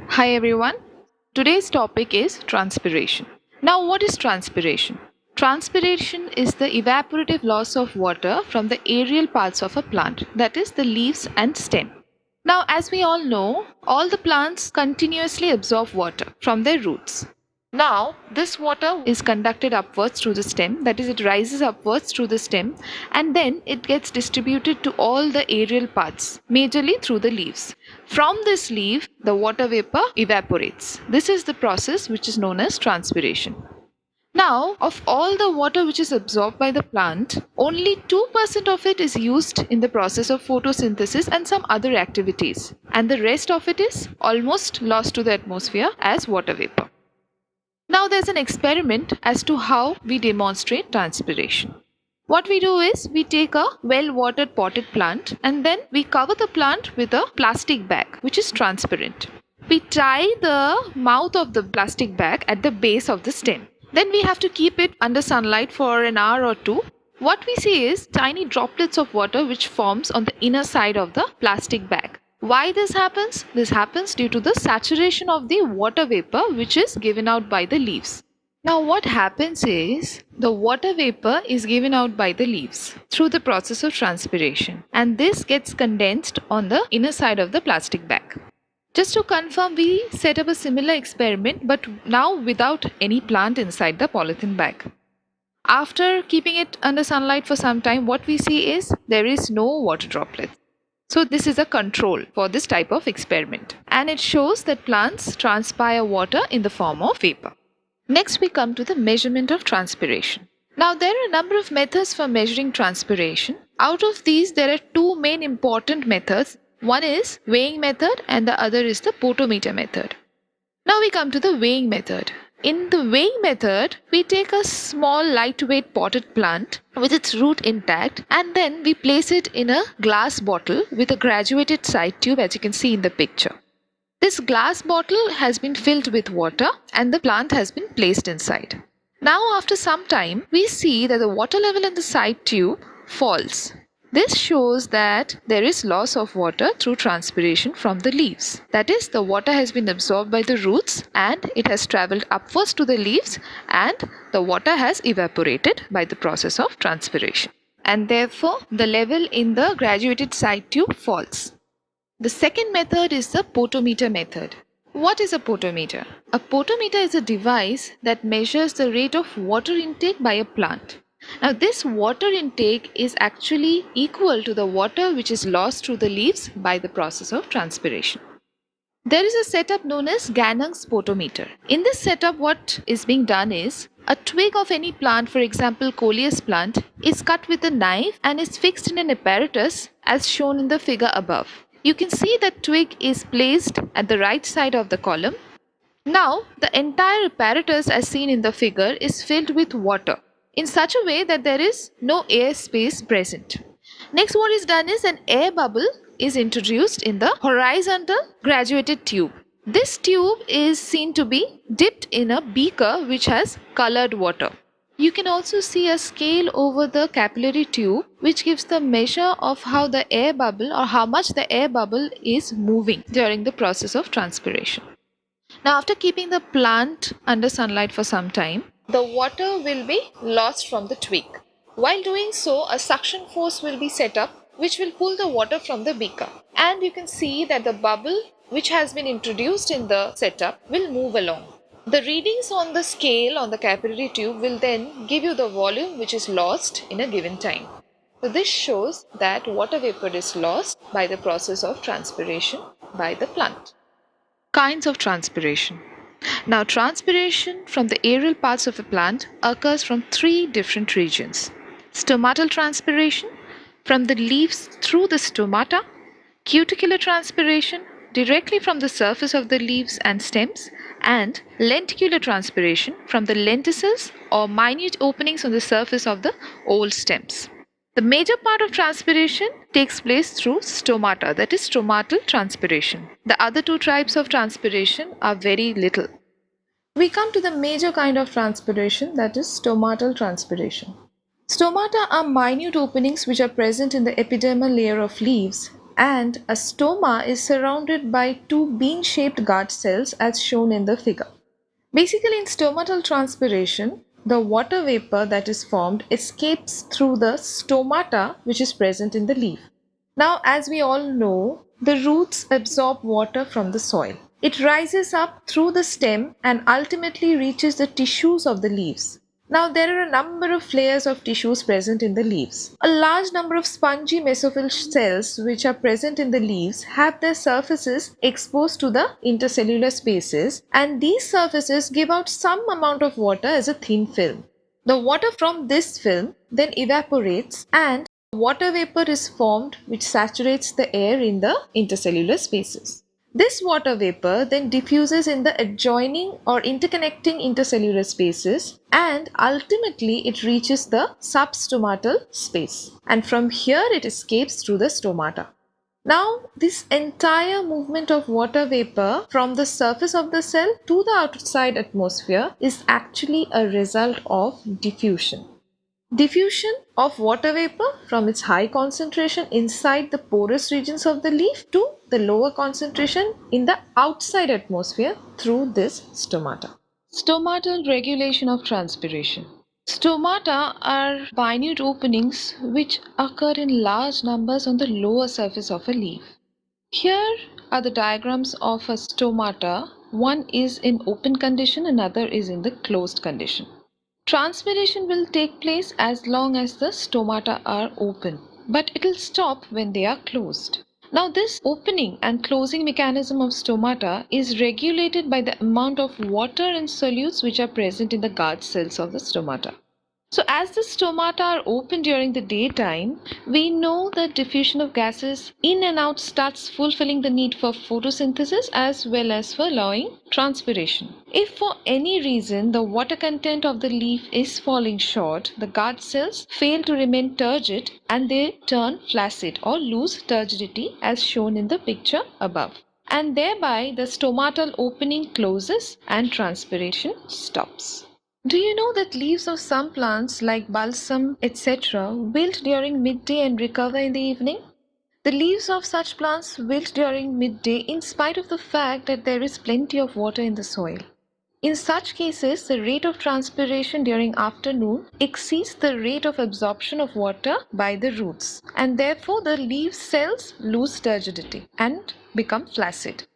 Hi everyone. Today's topic is transpiration. Now, what is transpiration? Transpiration is the evaporative loss of water from the aerial parts of a plant, that is, the leaves and stem. Now, as we all know, all the plants continuously absorb water from their roots. Now, this water is conducted upwards through the stem, that is, it rises upwards through the stem, and then it gets distributed to all the aerial parts, majorly through the leaves. From this leaf, the water vapor evaporates. This is the process which is known as transpiration. Now, of all the water which is absorbed by the plant, only 2% of it is used in the process of photosynthesis and some other activities, and the rest of it is almost lost to the atmosphere as water vapor. Now, there's an experiment as to how we demonstrate transpiration. What we do is we take a well watered potted plant and then we cover the plant with a plastic bag which is transparent. We tie the mouth of the plastic bag at the base of the stem. Then we have to keep it under sunlight for an hour or two. What we see is tiny droplets of water which forms on the inner side of the plastic bag. Why this happens? This happens due to the saturation of the water vapor which is given out by the leaves. Now, what happens is the water vapor is given out by the leaves through the process of transpiration, and this gets condensed on the inner side of the plastic bag. Just to confirm, we set up a similar experiment but now without any plant inside the polythene bag. After keeping it under sunlight for some time, what we see is there is no water droplets. So this is a control for this type of experiment, and it shows that plants transpire water in the form of vapor. Next, we come to the measurement of transpiration. Now, there are a number of methods for measuring transpiration. Out of these, there are two main important methods. One is weighing method and the other is the potometer method. Now we come to the weighing method. In the weighing method, we take a small lightweight potted plant with its root intact and then we place it in a glass bottle with a graduated side tube, as you can see in the picture. This glass bottle has been filled with water and the plant has been placed inside. Now, after some time, we see that the water level in the side tube falls. This shows that there is loss of water through transpiration from the leaves. That is, the water has been absorbed by the roots and it has travelled upwards to the leaves and the water has evaporated by the process of transpiration. And therefore, the level in the graduated side tube falls. The second method is the potometer method. What is a potometer? A potometer is a device that measures the rate of water intake by a plant. Now, this water intake is actually equal to the water which is lost through the leaves by the process of transpiration. There is a setup known as Gannung's potometer. In this setup, what is being done is a twig of any plant, for example, coleus plant, is cut with a knife and is fixed in an apparatus as shown in the figure above. You can see that twig is placed at the right side of the column. Now, the entire apparatus as seen in the figure is filled with water in such a way that there is no air space present. Next, what is done is an air bubble is introduced in the horizontal graduated tube. This tube is seen to be dipped in a beaker which has colored water. You can also see a scale over the capillary tube which gives the measure of how the air bubble or how much the air bubble is moving during the process of transpiration. Now, after keeping the plant under sunlight for some time, the water will be lost from the twig. While doing so, a suction force will be set up which will pull the water from the beaker. And you can see that the bubble which has been introduced in the setup will move along. The readings on the scale on the capillary tube will then give you the volume which is lost in a given time. So this shows that water vapor is lost by the process of transpiration by the plant. Kinds of transpiration. Now, transpiration from the aerial parts of a plant occurs from three different regions. Stomatal transpiration from the leaves through the stomata, cuticular transpiration directly from the surface of the leaves and stems, and lenticular transpiration from the lenticels or minute openings on the surface of the old stems. The major part of transpiration takes place through stomata, that is stomatal transpiration. The other two types of transpiration are very little. We come to the major kind of transpiration, that is stomatal transpiration. Stomata are minute openings which are present in the epidermal layer of leaves and a stoma is surrounded by two bean-shaped guard cells as shown in the figure. Basically, in stomatal transpiration, the water vapor that is formed escapes through the stomata which is present in the leaf. Now, as we all know, the roots absorb water from the soil. It rises up through the stem and ultimately reaches the tissues of the leaves. Now, there are a number of layers of tissues present in the leaves. A large number of spongy mesophyll cells which are present in the leaves have their surfaces exposed to the intercellular spaces, and these surfaces give out some amount of water as a thin film. The water from this film then evaporates and water vapor is formed which saturates the air in the intercellular spaces. This water vapor then diffuses in the adjoining or interconnecting intercellular spaces, and ultimately it reaches the substomatal space, and from here it escapes through the stomata. Now, this entire movement of water vapor from the surface of the cell to the outside atmosphere is actually a result of diffusion. Diffusion of water vapor from its high concentration inside the porous regions of the leaf to the lower concentration in the outside atmosphere through this stomata. Stomatal regulation of transpiration. Stomata are minute openings which occur in large numbers on the lower surface of a leaf. Here are the diagrams of a stomata. One is in open condition, another is in the closed condition. Transpiration will take place as long as the stomata are open, but it will stop when they are closed. Now, this opening and closing mechanism of stomata is regulated by the amount of water and solutes which are present in the guard cells of the stomata. So, as the stomata are open during the daytime, we know that diffusion of gases in and out starts fulfilling the need for photosynthesis as well as for allowing transpiration. If for any reason the water content of the leaf is falling short, the guard cells fail to remain turgid and they turn flaccid or lose turgidity as shown in the picture above. And thereby the stomatal opening closes and transpiration stops. Do you know that leaves of some plants like balsam, etc., wilt during midday and recover in the evening? The leaves of such plants wilt during midday in spite of the fact that there is plenty of water in the soil. In such cases, the rate of transpiration during afternoon exceeds the rate of absorption of water by the roots, and therefore the leaf cells lose turgidity and become flaccid.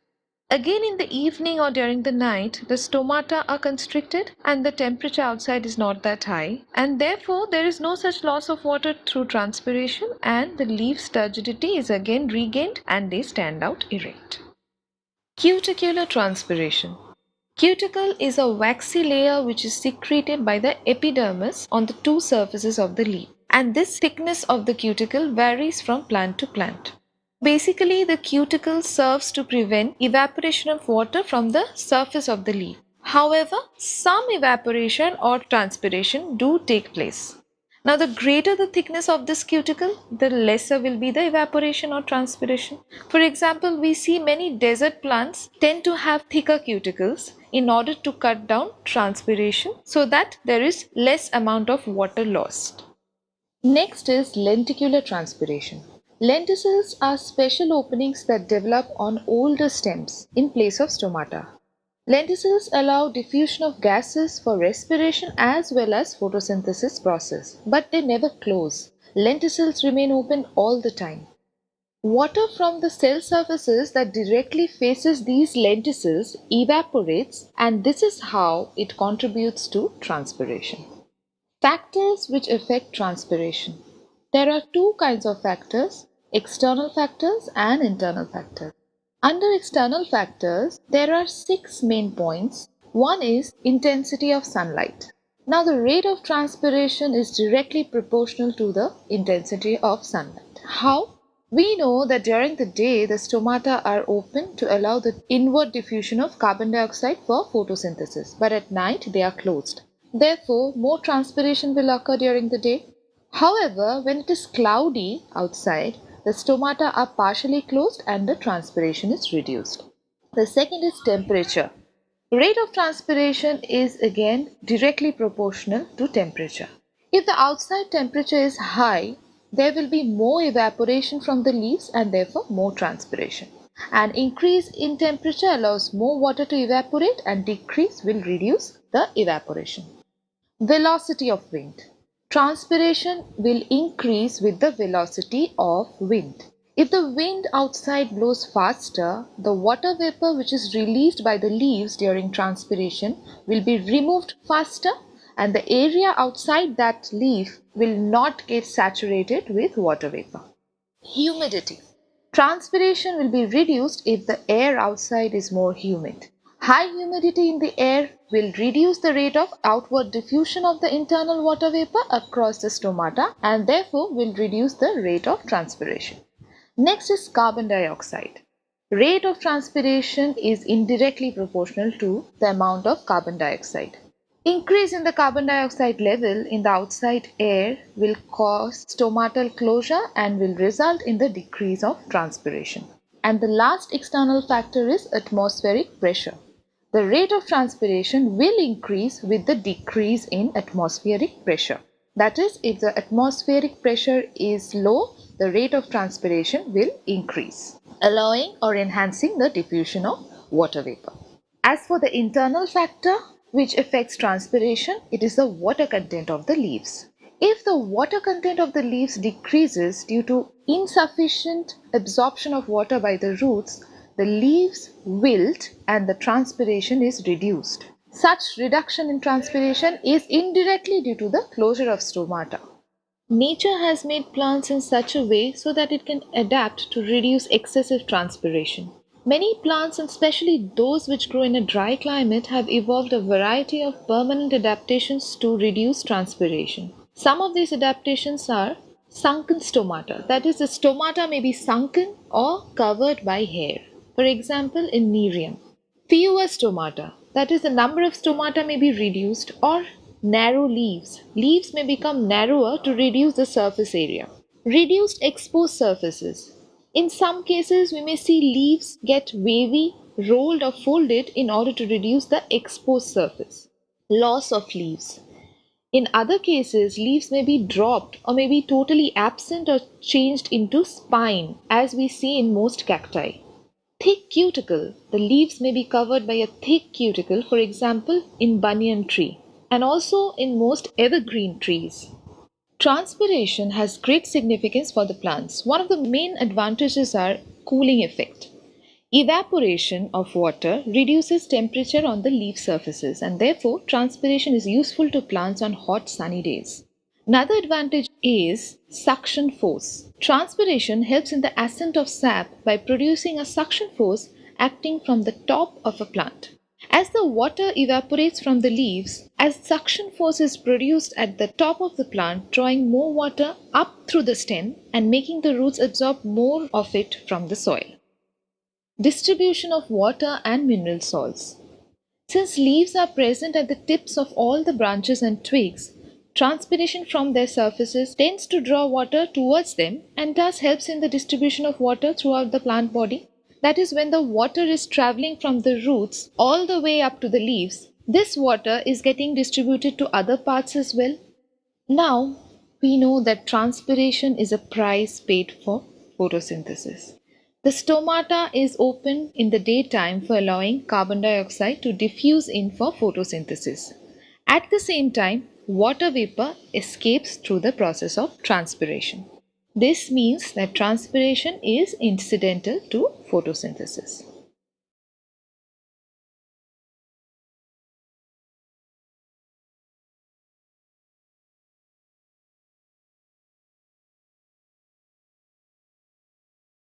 Again, in the evening or during the night, the stomata are constricted and the temperature outside is not that high, and therefore there is no such loss of water through transpiration, and the leaf's turgidity is again regained and they stand out erect. Cuticular transpiration. Cuticle is a waxy layer which is secreted by the epidermis on the two surfaces of the leaf, and this thickness of the cuticle varies from plant to plant. Basically, the cuticle serves to prevent evaporation of water from the surface of the leaf. However, some evaporation or transpiration do take place. Now, the greater the thickness of this cuticle, the lesser will be the evaporation or transpiration. For example, we see many desert plants tend to have thicker cuticles in order to cut down transpiration so that there is less amount of water lost. Next is lenticular transpiration. Lenticels are special openings that develop on older stems in place of stomata. Lenticels allow diffusion of gases for respiration as well as photosynthesis process, but they never close. Lenticels remain open all the time. Water from the cell surfaces that directly faces these lenticels evaporates, and this is how it contributes to transpiration. Factors which affect transpiration. There are two kinds of factors, external factors and internal factors. Under external factors, there are six main points. One is intensity of sunlight. Now, the rate of transpiration is directly proportional to the intensity of sunlight. How? We know that during the day, the stomata are open to allow the inward diffusion of carbon dioxide for photosynthesis, but at night they are closed. Therefore, more transpiration will occur during the day. However, when it is cloudy outside, the stomata are partially closed and the transpiration is reduced. The second is temperature. Rate of transpiration is again directly proportional to temperature. If the outside temperature is high, there will be more evaporation from the leaves and therefore more transpiration. An increase in temperature allows more water to evaporate and decrease will reduce the evaporation. Velocity of wind. Transpiration will increase with the velocity of wind. If the wind outside blows faster, the water vapor which is released by the leaves during transpiration will be removed faster and the area outside that leaf will not get saturated with water vapor. Humidity. Transpiration will be reduced if the air outside is more humid. High humidity in the air will reduce the rate of outward diffusion of the internal water vapor across the stomata and therefore will reduce the rate of transpiration. Next is carbon dioxide. Rate of transpiration is indirectly proportional to the amount of carbon dioxide. Increase in the carbon dioxide level in the outside air will cause stomatal closure and will result in the decrease of transpiration. And the last external factor is atmospheric pressure. The rate of transpiration will increase with the decrease in atmospheric pressure. That is, if the atmospheric pressure is low, the rate of transpiration will increase, allowing or enhancing the diffusion of water vapor. As for the internal factor which affects transpiration, it is the water content of the leaves. If the water content of the leaves decreases due to insufficient absorption of water by the roots, the leaves wilt and the transpiration is reduced. Such reduction in transpiration is indirectly due to the closure of stomata. Nature has made plants in such a way so that it can adapt to reduce excessive transpiration. Many plants, and especially those which grow in a dry climate, have evolved a variety of permanent adaptations to reduce transpiration. Some of these adaptations are sunken stomata, that is, the stomata may be sunken or covered by hair. For example, in Nerium. Fewer stomata, that is, the number of stomata may be reduced, or narrow leaves. Leaves may become narrower to reduce the surface area. Reduced exposed surfaces. In some cases, we may see leaves get wavy, rolled, or folded in order to reduce the exposed surface. Loss of leaves. In other cases, leaves may be dropped or may be totally absent or changed into spine, as we see in most cacti. Thick cuticle. The leaves may be covered by a thick cuticle, for example, in banyan tree, and also in most evergreen trees. Transpiration has great significance for the plants. One of the main advantages are cooling effect. Evaporation of water reduces temperature on the leaf surfaces and therefore transpiration is useful to plants on hot sunny days. Another advantage is suction force. Transpiration helps in the ascent of sap by producing a suction force acting from the top of a plant. As the water evaporates from the leaves, as suction force is produced at the top of the plant, drawing more water up through the stem and making the roots absorb more of it from the soil. Distribution of water and mineral salts. Since leaves are present at the tips of all the branches and twigs, transpiration from their surfaces tends to draw water towards them and thus helps in the distribution of water throughout the plant body. That is, when the water is traveling from the roots all the way up to the leaves, this water is getting distributed to other parts as well. Now, we know that transpiration is a price paid for photosynthesis. The stomata is open in the daytime for allowing carbon dioxide to diffuse in for photosynthesis. At the same time, water vapor escapes through the process of transpiration. This means that transpiration is incidental to photosynthesis.